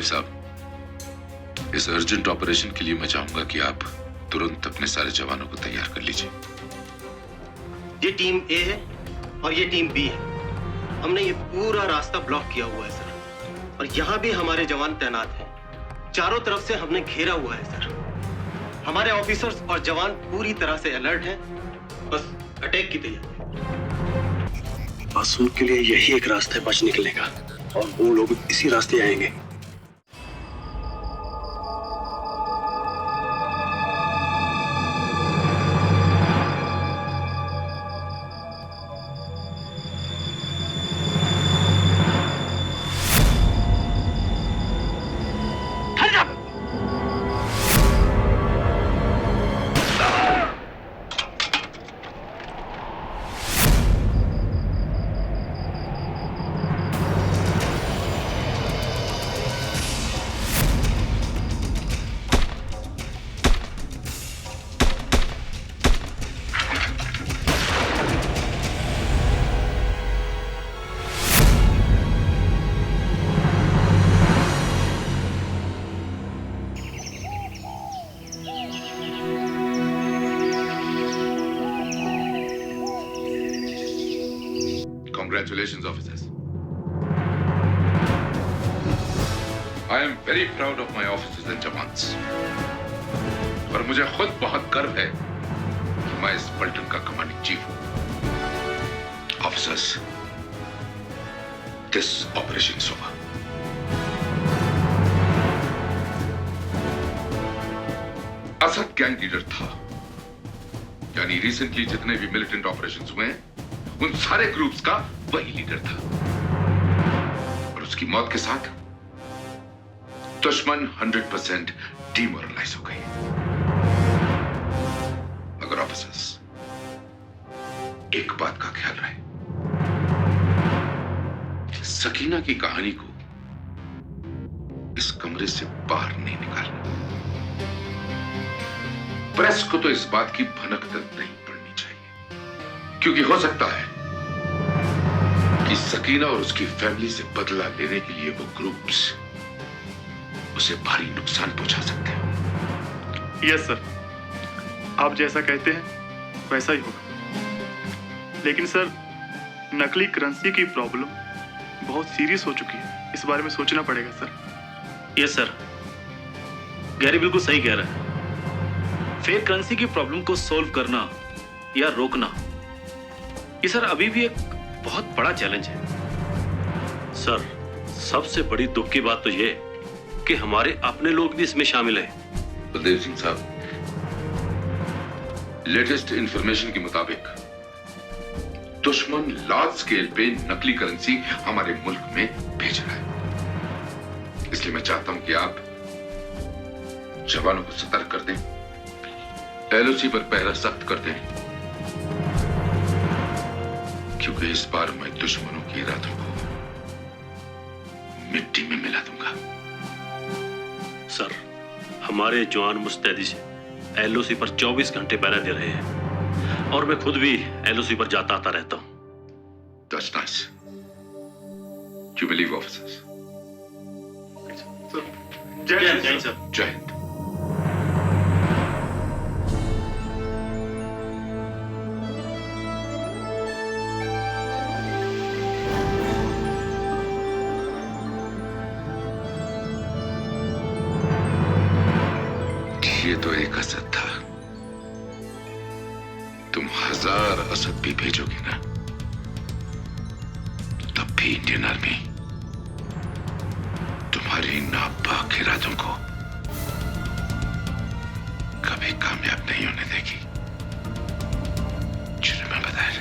देव साहब, इस urgent operation के लिए मैं चाहूंगा कि आप तुरंत अपने सारे जवानों को तैयार कर लीजिए। ये टीम ए है और ये टीम बी है। हमने ये पूरा रास्ता ब्लॉक किया हुआ है सर, और यहाँ भी हमारे जवान तैनात हैं। चारों तरफ से हमने घेरा हुआ है सर। हमारे ऑफिसर्स और जवान पूरी तरह से अलर्ट हैं, बस अटैक की तैयारी। बस उनके लिए यही एक रास्ता है बच निकलने का, और वो लोग इसी रास्ते आएंगे। Congratulations, officers. I am very proud of my officers and jawans. और मुझे खुद बहुत गर्व है कि मैं इस पलटन का कमांडिंग चीफ हूं। Officers, this operation is over. Asad gang leader था, यानी रिसेंटली जितने भी मिलिटेंट ऑपरेशंस हुए हैं उन सारे ग्रुप्स का वही लीडर था, और उसकी मौत के साथ दुश्मन 100% डिमोरलाइज हो गई। मगर ऑफिसर्स, एक बात का ख्याल रहे, सकीना की कहानी को इस कमरे से बाहर नहीं निकालना। प्रेस को तो इस बात की भनक तक नहीं पड़नी चाहिए, क्योंकि हो सकता है कि सकीना और उसकी फैमिली से बदला लेने के लिए वो ग्रुप्स उसे भारी नुकसान पहुंचा सकते हैं। यस सर, आप जैसा कहते हैं वैसा ही होगा। लेकिन सर, नकली करेंसी की प्रॉब्लम बहुत सीरियस हो चुकी है, इस बारे में सोचना पड़ेगा सर। यस सर, गैरी बिल्कुल सही कह रहा है। फेक करेंसी की प्रॉब्लम को सोल्व करना या रोकना, ये सर अभी भी एक बहुत बड़ा चैलेंज है। सर, सबसे बड़ी दुख की बात तो ये कि हमारे अपने लोग भी इसमें शामिल हैं। बलदेव सिंह साहब, लेटेस्ट इंफॉर्मेशन के मुताबिक दुश्मन लार्ज स्केल पे नकली करेंसी हमारे मुल्क में भेज रहा है। इसलिए मैं चाहता हूं कि आप जवानों को सतर्क कर दें, एलओसी पर पहरा सख्त कर दें, क्योंकि इस बार मैं दुश्मनों के इरादों को मिट्टी में मिला दूंगा। सर, हमारे जवान मुस्तैदी से एलओसी पर 24 घंटे पहरा दे रहे हैं, और मैं खुद भी एलओसी पर जाता आता रहता हूं। That's nice. You believe officers? जय हिंद सर। जय हिंद। ये तो एक असद था, तुम 1000 असद भी भेजोगे ना, तब भी इंडियन आर्मी तुम्हारी नापाक इरादों को कभी कामयाब नहीं होने देगी। Remember that.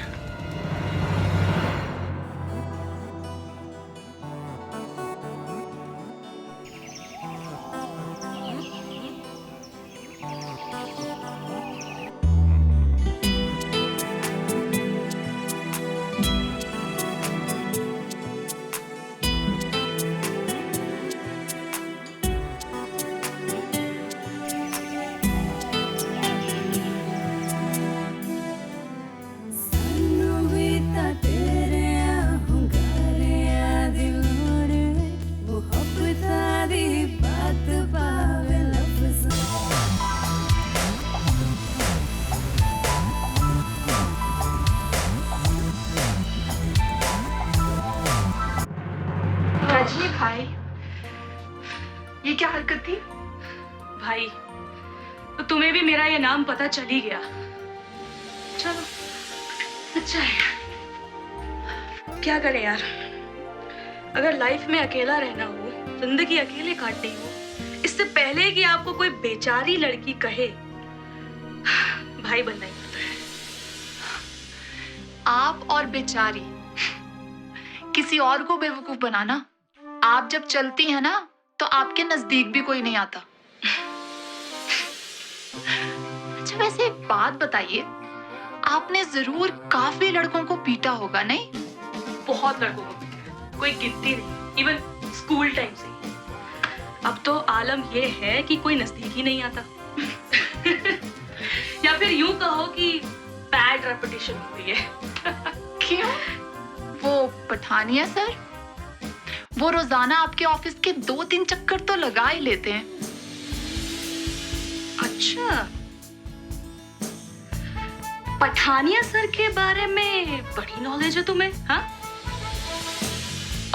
ये क्या हरकत थी? भाई, तो तुम्हें भी मेरा ये नाम पता चल ही गया। चलो, अच्छा है। क्या करें यार, अगर लाइफ में अकेला रहना हो, जिंदगी अकेले काटनी हो, इससे पहले कि आपको कोई बेचारी लड़की कहे, भाई बनना ही पड़ता है। आप और बेचारी, किसी और को बेवकूफ बनाना। आप जब चलती हैं ना, तो आपके नजदीक भी कोई नहीं आता। अच्छा, वैसे एक बात बताइए, आपने जरूर काफी लड़कों को पीटा होगा, नहीं? बहुत लड़कों को पीटा, कोई गिनती नहीं, इवन स्कूल टाइम से। अब तो आलम ये है कि कोई नजदीक ही नहीं आता। या फिर यूं कहो कि बैड रेपुटेशन हो गई है। क्यों? वो पठानिया सर, वो रोजाना आपके ऑफिस के 2-3 चक्कर तो लगा ही लेते हैं। अच्छा, पठानिया सर के बारे में बड़ी नॉलेज है तुम्हें, हाँ?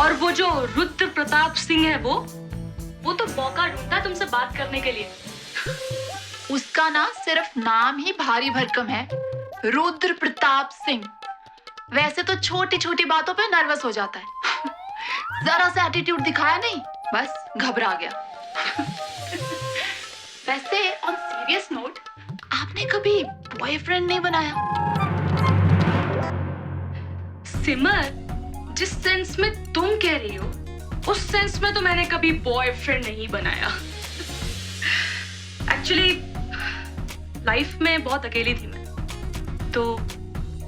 और वो जो रुद्र प्रताप सिंह है, वो तो मौका ढूंढता तुमसे बात करने के लिए। उसका ना सिर्फ नाम ही भारी भरकम है, रुद्र प्रताप सिंह। वैसे तो छोटी छोटी बातों पे नर्वस हो जाता है। जरा सा एटीट्यूड दिखाया नहीं, बस घबरा गया। वैसे ऑन सीरियस नोट, आपने कभी बॉयफ्रेंड नहीं बनाया? सिमर, जिस सेंस में तुम कह रही हो, उस सेंस में तो मैंने कभी बॉयफ्रेंड नहीं बनाया। एक्चुअली लाइफ में बहुत अकेली थी मैं, तो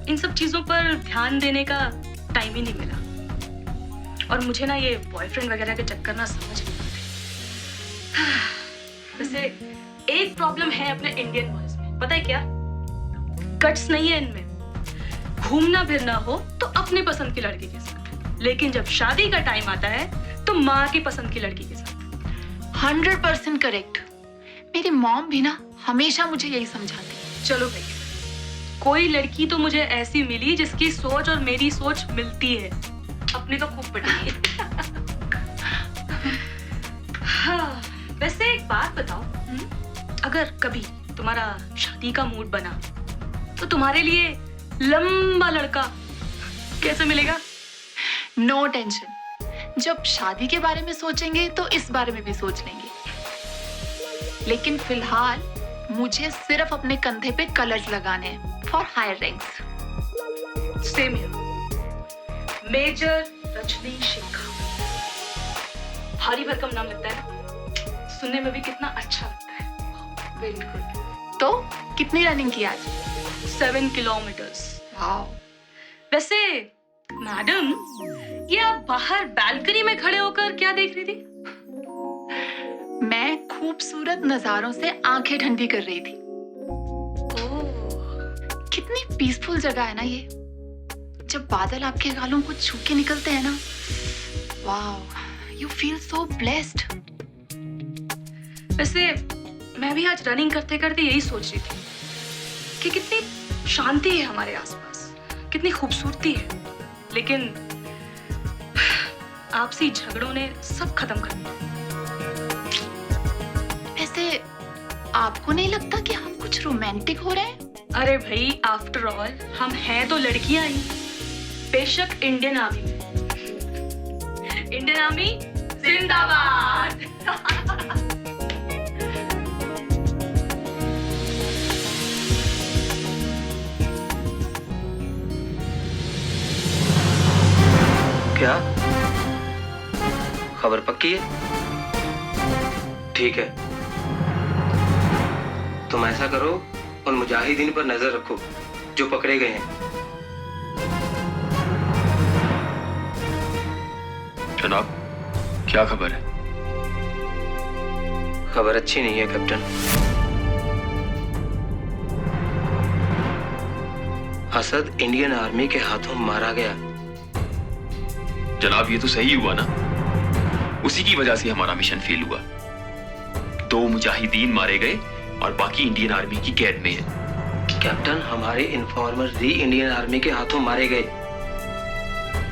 इन सब चीजों पर ध्यान देने का टाइम ही नहीं मिला। और मुझे ना ये बॉयफ्रेंड वगैरह के चक्कर ना समझ नहीं आते। वैसे एक प्रॉब्लम है अपने इंडियन बॉयज में, पता है क्या? गट्स नहीं है इनमें। घूमना फिरना हो तो अपने पसंद की लड़की के साथ, लेकिन जब शादी का टाइम आता है तो माँ की पसंद की लड़की के साथ। 100% करेक्ट। मेरी मॉम भी ना हमेशा मुझे यही समझाती। चलो भाई, कोई लड़की तो मुझे ऐसी मिली जिसकी सोच और मेरी सोच मिलती है। अपनी तो खूब पटी है। हाँ, वैसे एक बात बताओ, अगर कभी तुम्हारा शादी का मूड बना तो तुम्हारे लिए लंबा लड़का कैसे मिलेगा? नो टेंशन, जब शादी के बारे में सोचेंगे तो इस बारे में भी सोच लेंगे। लेकिन फिलहाल मुझे सिर्फ अपने कंधे पे कलर्स लगाने हैं for higher ranks. Same here. Major Rajni Shekhar, भारी भरकम नाम लगता है ना, सुनने में भी कितना अच्छा लगता है। Very good. तो कितनी रनिंग की आज? 7 किलोमीटर्स। वाओ। वैसे मैडम, ये आप बाहर बालकनी में खड़े होकर क्या देख रही थी? मैं खूबसूरत नजारों से आंखें ठंडी कर रही थी। कितनी पीसफुल जगह है ना ये। जब बादल आपके गालों को छू के निकलते हैं ना, wow, you feel so blessed. वैसे मैं भी आज रनिंग करते करते यही सोच रही थी कि कितनी शांति है हमारे आसपास, कितनी खूबसूरती है, लेकिन आपसी झगड़ों ने सब खत्म कर दिया। वैसे आपको नहीं लगता कि हम कुछ रोमांटिक हो रहे हैं? अरे भाई, आफ्टर ऑल हम हैं तो लड़कियां ही, बेशक इंडियन आर्मी में। इंडियन आर्मी जिंदाबाद। क्या खबर पक्की है? ठीक है, तुम ऐसा करो, उन मुजाहिदीन पर नजर रखो जो पकड़े गए हैं। जनाब, क्या खबर है? खबर अच्छी नहीं है कैप्टन। असद इंडियन आर्मी के हाथों मारा गया। जनाब, ये तो सही हुआ ना? उसी की वजह से हमारा मिशन फेल हुआ। 2 मुजाहिदीन मारे गए और बाकी इंडियन आर्मी की कैद में है। कैप्टन, हमारे इन्फॉर्मर भी इंडियन आर्मी के हाथों मारे गए।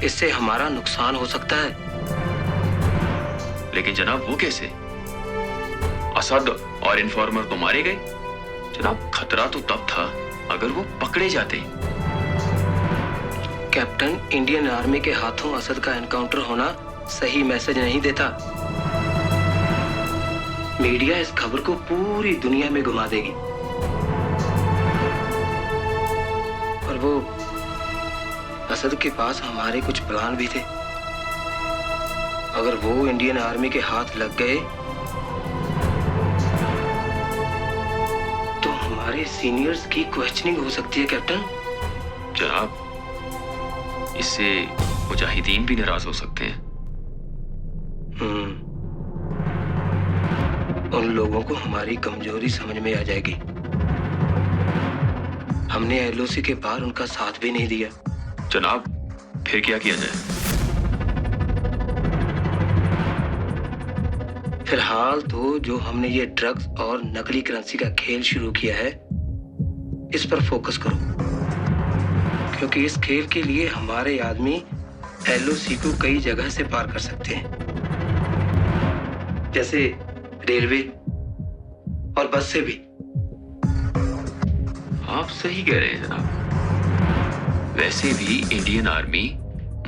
इससे हमारा नुकसान हो सकता है। लेकिन जनाब, वो कैसे? असद और इन्फॉर्मर तो मारे गए। जनाब, खतरा तो तब था अगर वो पकड़े जाते। कैप्टन, इंडियन आर्मी के हाथों असद का एनकाउंटर होना सही मैसेज नहीं देता। मीडिया इस खबर को पूरी दुनिया में घुमा देगी। और वो असद के पास हमारे कुछ प्लान भी थे। अगर वो इंडियन आर्मी के हाथ लग गए तो हमारे सीनियर्स की क्वेश्चनिंग हो सकती है कैप्टन। जनाब, इससे मुजाहिदीन भी नाराज हो सकते हैं। उन लोगों को हमारी कमजोरी समझ में आ जाएगी। हमने एलओसी के पार उनका साथ भी नहीं दिया। जनाब, फिर क्या किया जाए? फिलहाल तो जो हमने ये ड्रग्स और नकली करेंसी का खेल शुरू किया है, इस पर फोकस करो, क्योंकि इस खेल के लिए हमारे आदमी एलओसी को कई जगह से पार कर सकते हैं, जैसे रेलवे और बस से भी। आप सही कह रहे हैं जनाब। वैसे भी इंडियन आर्मी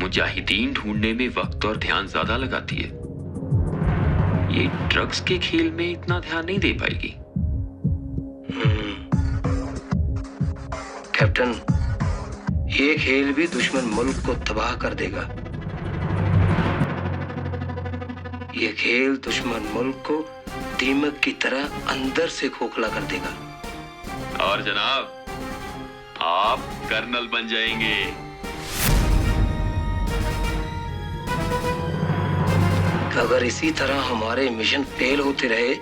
मुजाहिदीन ढूंढने में वक्त और ध्यान ज्यादा लगाती है। ये ड्रग्स के खेल में इतना ध्यान नहीं दे पाएगी। कैप्टन, ये खेल भी दुश्मन मुल्क को तबाह कर देगा। ये खेल दुश्मन मुल्क को दीमक की तरह अंदर से खोखला कर देगा। और जनाब, आप कर्नल बन जाएंगे। अगर इसी तरह हमारे मिशन फेल होते रहे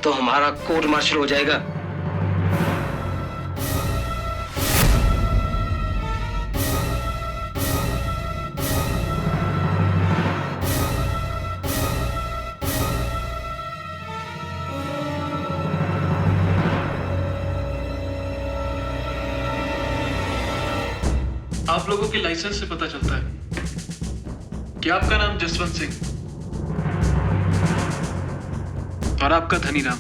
तो हमारा कोर्ट मार्शल हो जाएगा। आप लोगों के लाइसेंस से पता चलता है कि आपका नाम जसवंत सिंह और आपका धनी राम।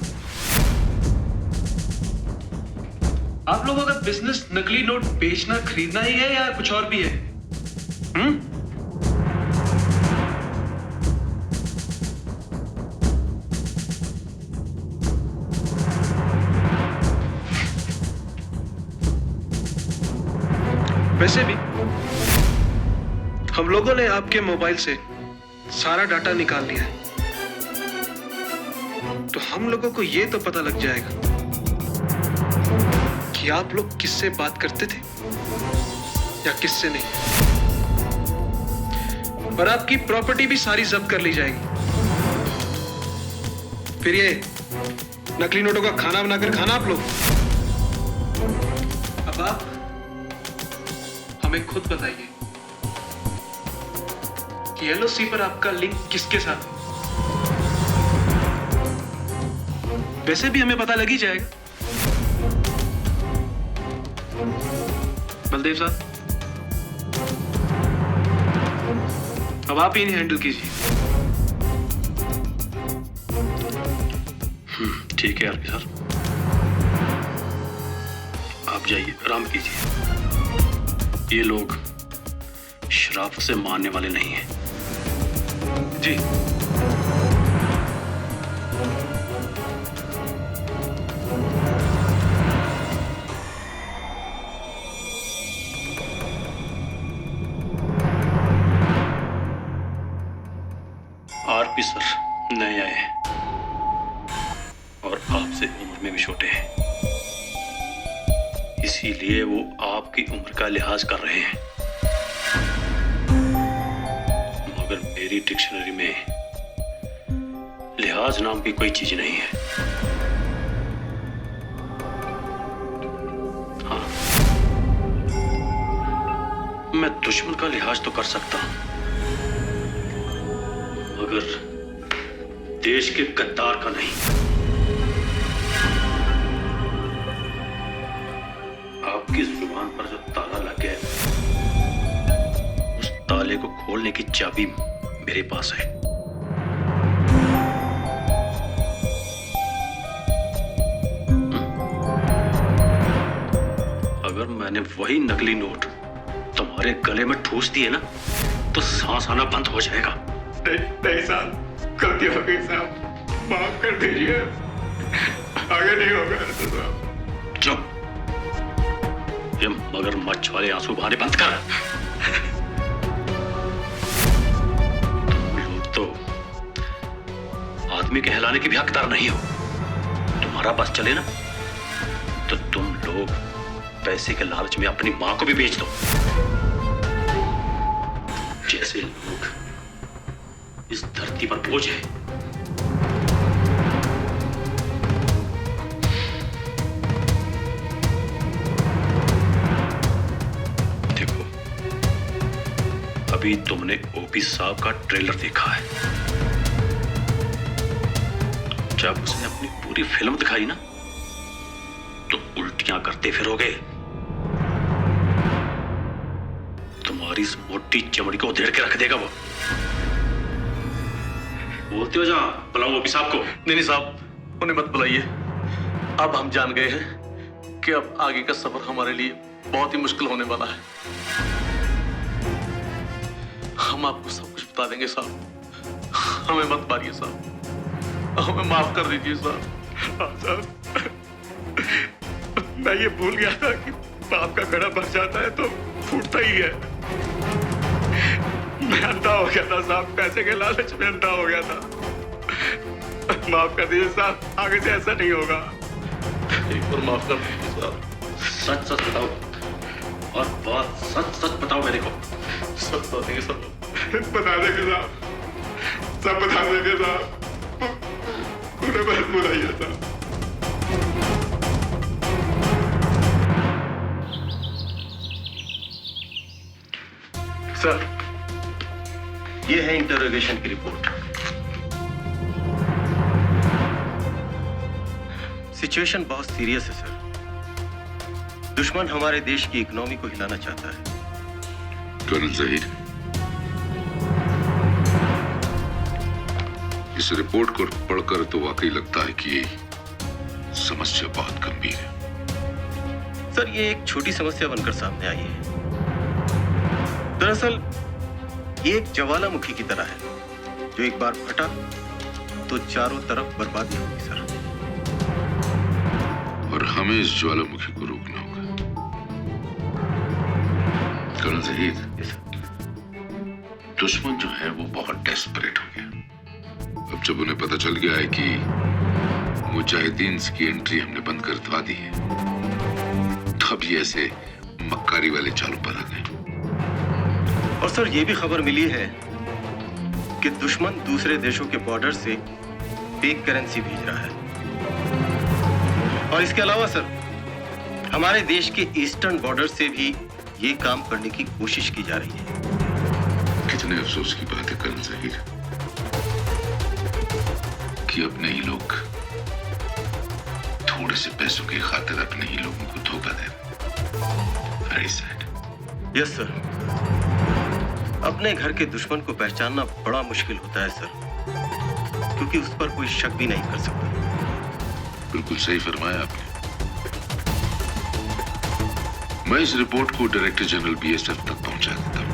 आप लोगों का बिजनेस नकली नोट बेचना खरीदना ही है या कुछ और भी है? वैसे भी हम लोगों ने आपके मोबाइल से सारा डाटा निकाल लिया है, तो हम लोगों को यह तो पता लग जाएगा कि आप लोग किससे बात करते थे या किससे नहीं। और आपकी प्रॉपर्टी भी सारी जब्त कर ली जाएगी। फिर ये नकली नोटों का खाना बनाकर खाना आप लोग। अब आप हमें खुद बताइए कि एलओसी पर आपका लिंक किसके साथ है? वैसे भी हमें पता लग ही जाएगा। बलदेव साहब, अब आप ही इन्हें हैंडल कीजिए। ठीक है आरपी सर, आप जाइए, आराम कीजिए। ये लोग शराफत से मारने वाले नहीं हैं। जी। आरपी सर नए आए हैं और आपसे उम्र में भी छोटे हैं, इसीलिए वो आपकी उम्र का लिहाज कर रहे हैं। मगर मेरी डिक्शनरी में लिहाज नाम की कोई चीज नहीं है। हाँ, मैं दुश्मन का लिहाज तो कर सकता हूं, मगर देश के गद्दार का नहीं। आपकी जुबान पर जो ताला लग गया, उस ताले को खोलने की चाबी मेरे पास है। वही नकली नोट तुम्हारे गले में ठूस दिए ना तो सांस आना बंद हो जाएगा। नहीं साहब, गलती हो गई साहब, माफ कर दीजिए, आगे नहीं होगा साहब। चुप, ये मगरमच्छ वाले आंसू बहाने बंद कर। तुम लोग तो आदमी कहलाने के भी हकदार नहीं हो। तुम्हारा बस चले ना तो तुम लोग पैसे के लालच में अपनी मां को भी बेच दो। जैसे लोग इस धरती पर बोझ है। देखो, अभी तुमने ओपी साहब का ट्रेलर देखा है। जब उसने अपनी पूरी फिल्म दिखाई ना तो उल्टियां करते फिरोगे। तुम्हारी इस मोटी चमड़ी को उधेड़ के रख देगा वो। बोलते हो जा, बुलाओ ओपी साहब को। नहीं साहब, उन्हें मत बुलाइए। अब हम जान गए हैं कि अब आगे का सफर हमारे लिए बहुत ही मुश्किल होने वाला है। हम आपको सब कुछ बता देंगे साहब, हमें मत मारिए साहब, हमें माफ कर दीजिए साहब। हाँ साहब, मैं ये भूल गया था कि बाप का घड़ा भर जाता है तो फूटता ही है। मैं अंधा हो गया था साहब, पैसे के लालच में अंधा हो गया था। माफ कर दीजिए साहब, आगे से ऐसा नहीं होगा। एक बार माफ कर दीजिए साहब। सच सच बताओ और बात सच सच बताओ मेरे को। सब बता देंगे साहब। बता देंगे साहब, सब बता देंगे साहब, उन्हें बस बुलाइए साहब। सर, ये है इंटरोगेशन की रिपोर्ट। सिचुएशन बहुत सीरियस है सर। दुश्मन हमारे देश की इकोनॉमी को हिलाना चाहता है। कर्नल जहीर, इस रिपोर्ट को पढ़कर तो वाकई लगता है कि समस्या बहुत गंभीर है। सर, ये एक छोटी समस्या बनकर सामने आई है। दरअसल ये एक ज्वालामुखी की तरह है, जो एक बार फटा तो चारों तरफ बर्बादी होगी सर। और हमें इस ज्वालामुखी को रोकना होगा। कर्नल जहीर, दुश्मन जो है वो बहुत डेस्परेट हो गया। अब जब उन्हें पता चल गया है कि मुजाहिदीन की एंट्री हमने बंद कर दवा दी है, तब ये ऐसे मक्कारी वाले चालू पर आ गए। और सर, ये भी खबर मिली है कि दुश्मन दूसरे देशों के बॉर्डर से फेक करेंसी भेज रहा है। और इसके अलावा सर, हमारे देश के ईस्टर्न बॉर्डर से भी ये काम करने की कोशिश की जा रही है। कितने अफसोस की बात है कर्नल जहीर कि अपने ही लोग थोड़े से पैसों की खातिर अपने ही लोगों को धोखा दे रहे। Very sad. यस सर, अपने घर के दुश्मन को पहचानना बड़ा मुश्किल होता है सर, क्योंकि उस पर कोई शक भी नहीं कर सकता। बिल्कुल सही फरमाया आपने। मैं इस रिपोर्ट को डायरेक्टर जनरल बीएसएफ तक पहुंचा देता हूं।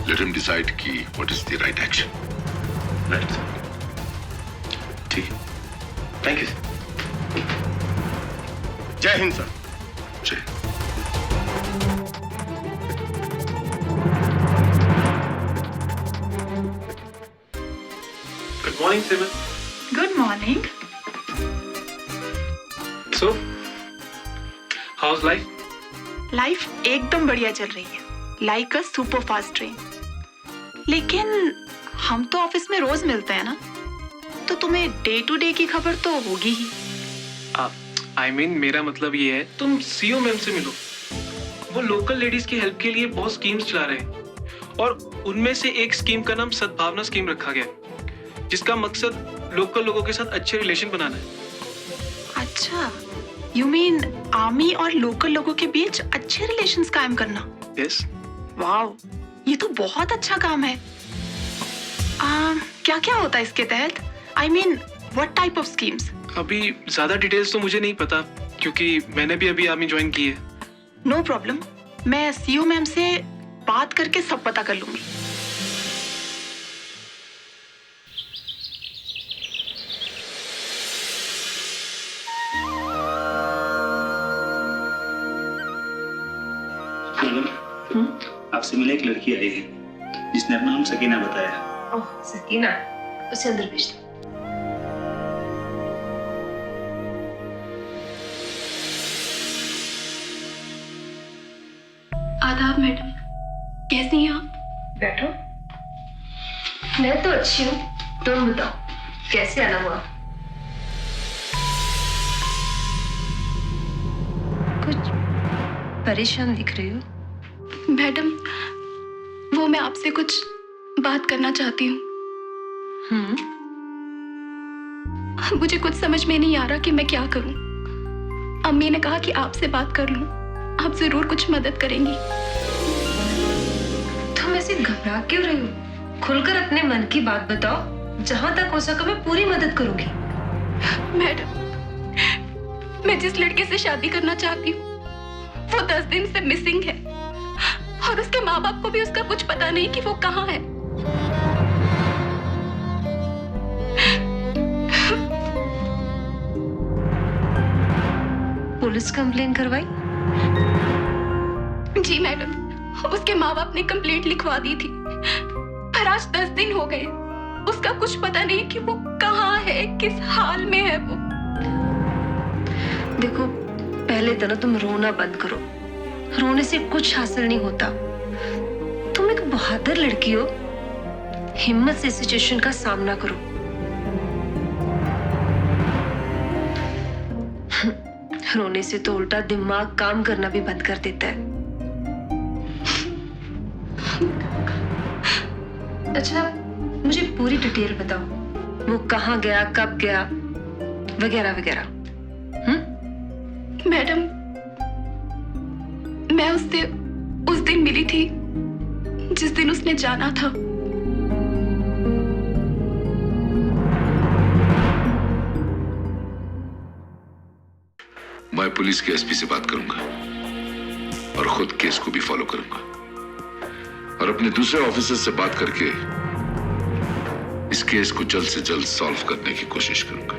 लेट हिम डिसाइड कि what is the right action. Right sir, ठीक है। Thank you sir. Jai Hind sir. Jai. Good morning Simon. Good morning. So how's life? Life एकदम बढ़िया चल रही है, like a super fast train. लेकिन हम तो ऑफिस में रोज मिलते हैं ना, तो तुम्हें डे टू डे की खबर तो होगी ही। आई मीन मेरा मतलब ये है, तुम सीओ मैम से मिलो। वो लोकल लेडीज की हेल्प के लिए बहुत स्कीम्स चला रहे हैं और उनमें से एक स्कीम का नाम सद्भावना स्कीम रखा गया, जिसका मकसद लोकल लोगों के साथ अच्छे रिलेशन बनाना है। अच्छा, यू मीन आर्मी और लोकल लोगों के बीच अच्छे रिलेशंस कायम करना? यस। वाओ, ये तो बहुत अच्छा काम है। क्या क्या होता है इसके तहत? I mean what type of schemes? अभी ज्यादा डिटेल्स तो मुझे नहीं पता, क्योंकि मैंने भी अभी आर्मी ज्वाइन की है। नो प्रॉब्लम, मैं सीओ मैम से बात करके सब पता कर लूंगी। मैडम, आपसे मिले एक लड़की आई है जिसने अपना नाम सकीना बताया। ओह सकीना, उसे अंदर भेज दो। आदाब मैडम, कैसी हैं आप? बैठो। मैं तो अच्छी हूँ, तुम बताओ कैसे आना हुआ? कुछ परेशान दिख रही हो। मैडम, वो मैं आपसे कुछ बात करना चाहती हूँ। मुझे कुछ समझ में नहीं आ रहा कि मैं क्या करूँ। अम्मी ने कहा कि आपसे बात कर लूँ, आप जरूर कुछ मदद करेंगी। तुम ऐसे घबरा क्यों रही हो? खुलकर अपने मन की बात बताओ, जहां तक हो सका मैं पूरी मदद करूंगी। मैडम, मैं जिस लड़के से शादी करना चाहती हूँ वो 10 दिन से मिसिंग है और उसके माँ बाप को भी उसका कुछ पता नहीं कि वो कहाँ है। पुलिस कंप्लेन करवाई? जी मैडम, उसके माँ बाप ने कंप्लेंट लिखवा दी थी, पर आज 10 दिन हो गए, उसका कुछ पता नहीं कि वो कहाँ है, किस हाल में है वो। देखो, पहले तो ना तुम रोना बंद करो। रोने से कुछ हासिल नहीं होता। तुम एक बहादुर लड़की हो, हिम्मत से सिचुएशन का सामना करो। रोने से तो उल्टा दिमाग काम करना भी बंद कर देता है। अच्छा, मुझे पूरी डिटेल बताओ, वो कहाँ गया, कब गया, वगैरह वगैरह। मैडम, मैं उससे उस दिन मिली थी जिस दिन उसने जाना था। मैं पुलिस के एसपी से बात करूंगा और खुद केस को भी फॉलो करूंगा और अपने दूसरे ऑफिसर से बात करके इस केस को जल्द से जल्द सॉल्व करने की कोशिश करूंगा।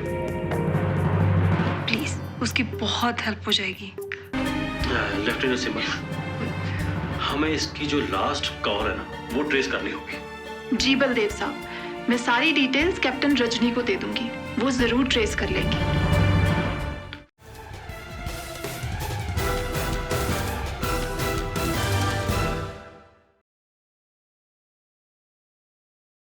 प्लीज, उसकी बहुत हेल्प हो जाएगी। लेफ्टिनेंट सिमर, हमें इसकी जो लास्ट कॉल है ना वो ट्रेस करनी होगी। जी बलदेव साहब, मैं सारी डिटेल्स कैप्टन रजनी को दे दूंगी, वो जरूर ट्रेस कर लेंगी।